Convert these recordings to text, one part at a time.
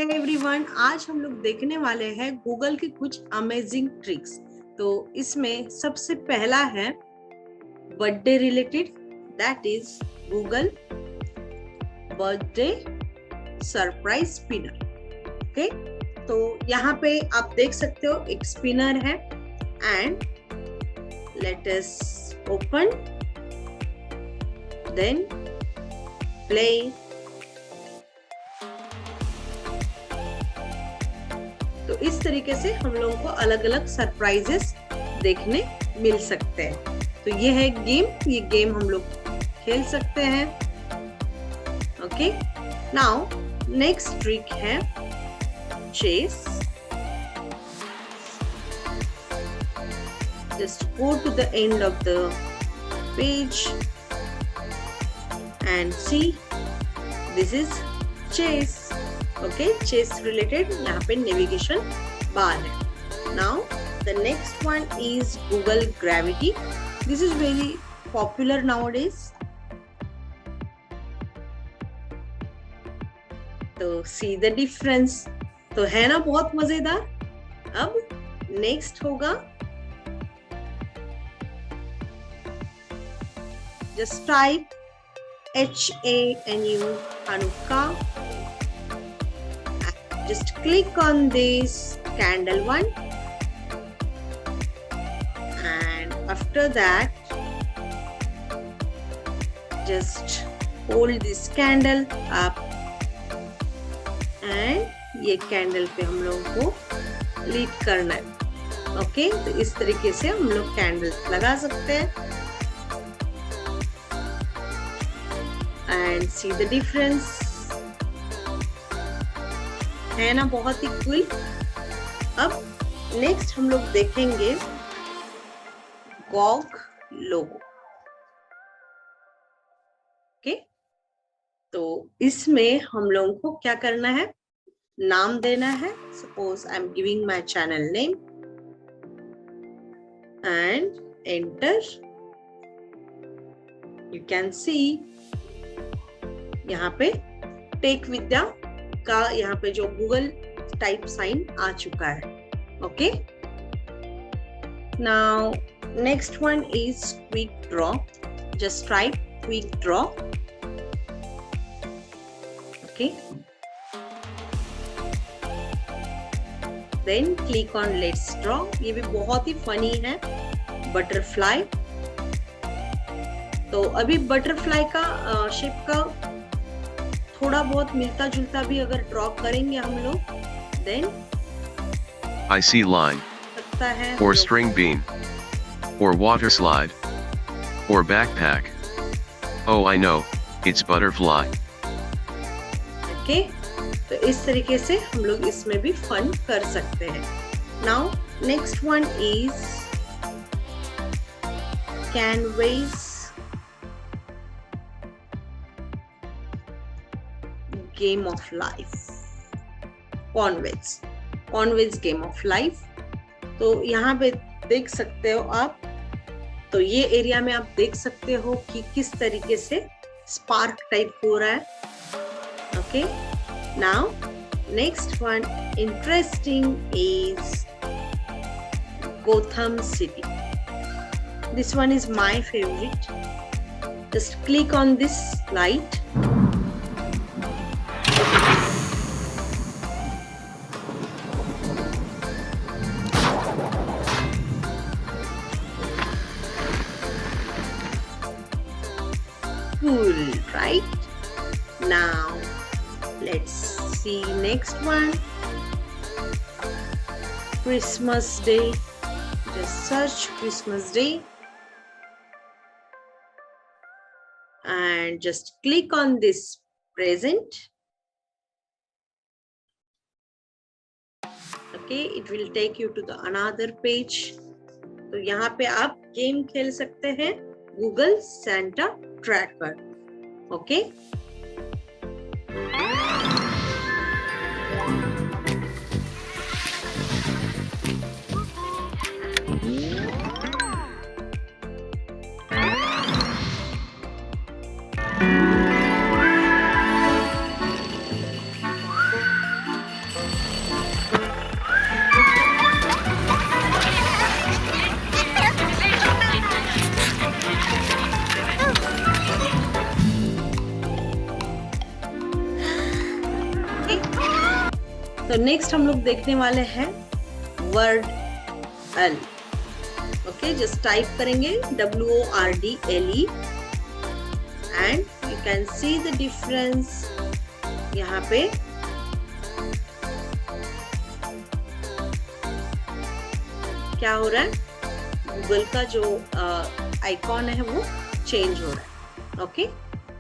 Hey everyone, आज हम लोग देखने वाले हैं गूगल की कुछ अमेजिंग ट्रिक्स। तो इसमें सबसे पहला है birthday related, that is Google birthday surprise spinner. Okay, तो यहाँ पे आप देख सकते हो एक स्पिनर है and let us open then play. तो इस तरीके से हम लोगों को अलग अलग सरप्राइजेस देखने मिल सकते हैं। तो ये है गेम, ये गेम हम लोग खेल सकते हैं। ओके, नाउ नेक्स्ट ट्रिक है chess. Just go to the end of the page and see, this is chess. Okay, chess related यहाँ पे नेविगेशन बार है। Now the next one is Google Gravity. This is very popular nowadays. तो see the difference, तो है ना बहुत मजेदार। अब नेक्स्ट होगा just type HANU Hanukkah. Just click on this candle one and after that just hold this candle up and ये candle पे हम लोगों को लीड करना है। ओके, तो इस तरीके से हम लोग कैंडल लगा सकते हैं एंड सी द डिफरेंस। है ना बहुत ही कूल। अब नेक्स्ट हम लोग देखेंगे गॉग लोगो। ओके, तो इसमें हम लोगों को क्या करना है, नाम देना है। Suppose I am giving my channel name and enter. You can see यहाँ पे टेक विद्या का यहाँ पे जो गूगल टाइप साइन आ चुका है। Okay, now next one is Quick Draw. Just type Quick Draw. Okay, then click on let's draw. ये भी बहुत ही फनी है, बटरफ्लाई। तो अभी बटरफ्लाई का शेप का थोड़ा बहुत मिलता जुलता भी अगर ड्रॉ करेंगे हम लोग, then I see line, or string bean, or water slide, or backpack. Oh, I know, it's butterfly. Okay, तो इस तरीके से हम लोग इसमें भी फन कर सकते हैं। Now next one is Conway's game of life, Conway's game of life. तो यहाँ पे देख सकते हो आप, तो ये एरिया में आप देख सकते हो कि किस तरीके से स्पार्क टाइप हो रहा है। Okay, now next one interesting is Gotham city. This one is my favourite. Just click on this light cool, right? Now let's see next one, Christmas Day. Just search Christmas Day and just click on this present. Okay, it will take you to the another page. तो यहाँ पे आप game खेल सकते हैं Google Santa tracker. Okay, तो next हम लोग देखने वाले हैं word L. Okay, just type करेंगे WORDLE and you can see the difference. यहाँ पे क्या हो रहा है, गूगल का जो आइकॉन है वो चेंज हो रहा है। Okay,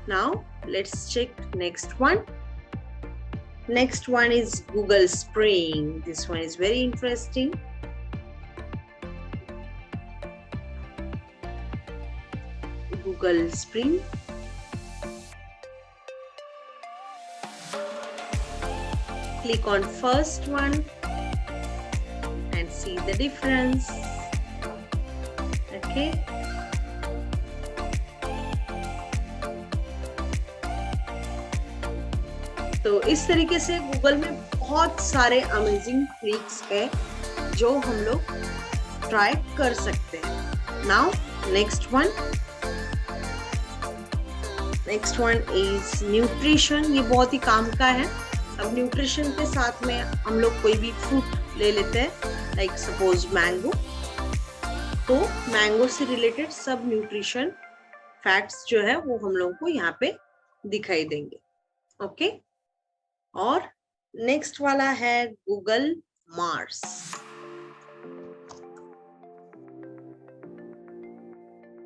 now let's check next one. Next one is Google Spring. This one is very interesting. Google Spring. Click on first one and see the difference. Okay. तो इस तरीके से गूगल में बहुत सारे अमेजिंग ट्रिक्स है जो हम लोग ट्राई कर सकते हैं। Now next one is nutrition. ये बहुत ही काम का है। अब न्यूट्रिशन के साथ में हम लोग कोई भी फ्रूट ले लेते हैं, लाइक सपोज मैंगो। तो मैंगो से रिलेटेड सब न्यूट्रिशन फैक्ट्स जो है वो हम लोगों को यहाँ पे दिखाई देंगे। ओके, और नेक्स्ट वाला है Google Mars.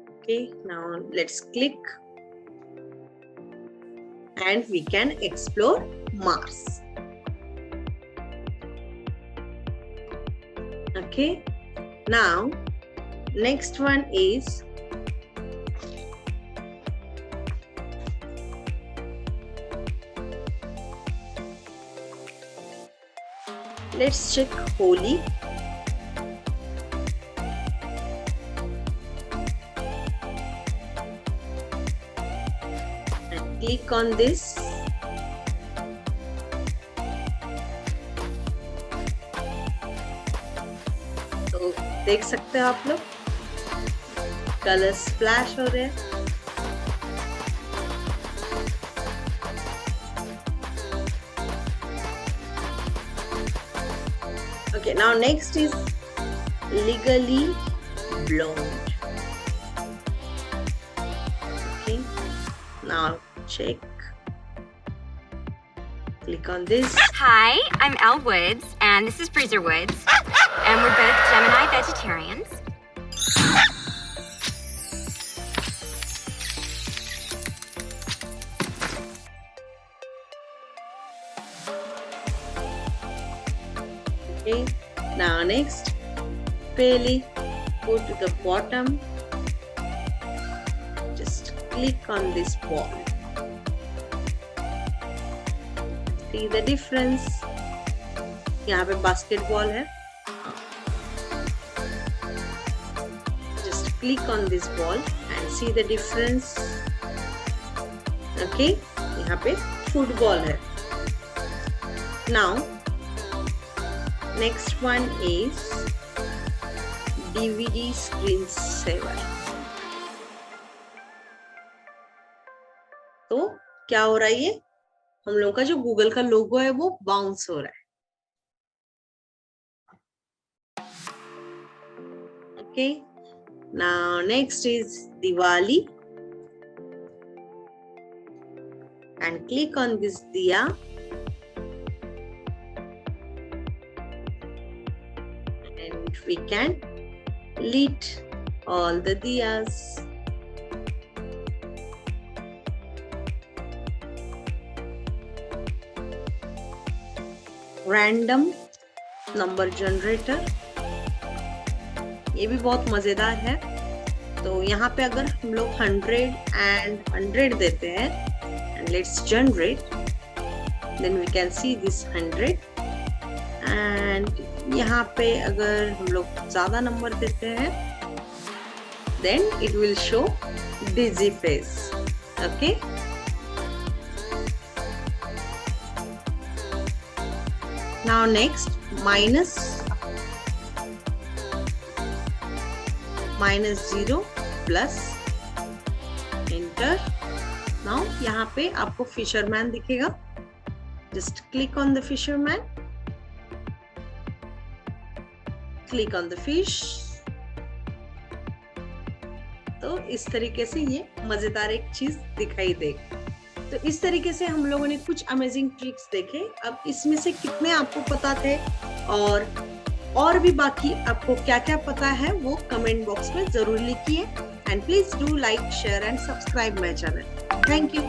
Okay, now let's click and we can explore Mars. Okay, now next one is let's check Holy. And click on this. तो देख सकते हो आप लोग कलर स्प्लैश हो रहे हैं। Okay, now next is legally blonde. Okay, now check. Click on this. Hi, I'm Elle Woods, and this is Breezer Woods, and we're both Gemini vegetarians. Okay, now next, Peli, go to the bottom, just click on this ball, see the difference। यहाँ पे basketball है, just click on this ball and see the difference। Okay, यहाँ पे football है। Now next one is DVD screen saver। तो क्या हो रहा है, ये हम लोग का जो गूगल का लोगो है वो बाउंस हो रहा है। Okay, now next is Diwali and click on this दिया and we can lit all the diyas। Random number generator, ये भी बहुत मजेदार है। तो यहाँ पे अगर हम लोग 100 and 100 देते हैं and let's generate, then we can see this 100 and यहाँ पे अगर हम लोग ज्यादा नंबर देते हैं then it will show dizzy face। okay, now next -0 plus enter। now यहाँ पे आपको फिशरमैन दिखेगा, just click on the fisherman click on the fish. तो इस तरीके से ये मजेदार एक चीज दिखाई देगी। तो इस तरीके से हम लोगों ने कुछ अमेजिंग ट्रिक्स देखे। अब इसमें से कितने आपको पता थे और भी बाकी आपको क्या क्या पता है वो कमेंट बॉक्स में जरूर लिखिए। And please do like, share and subscribe my channel. Thank you.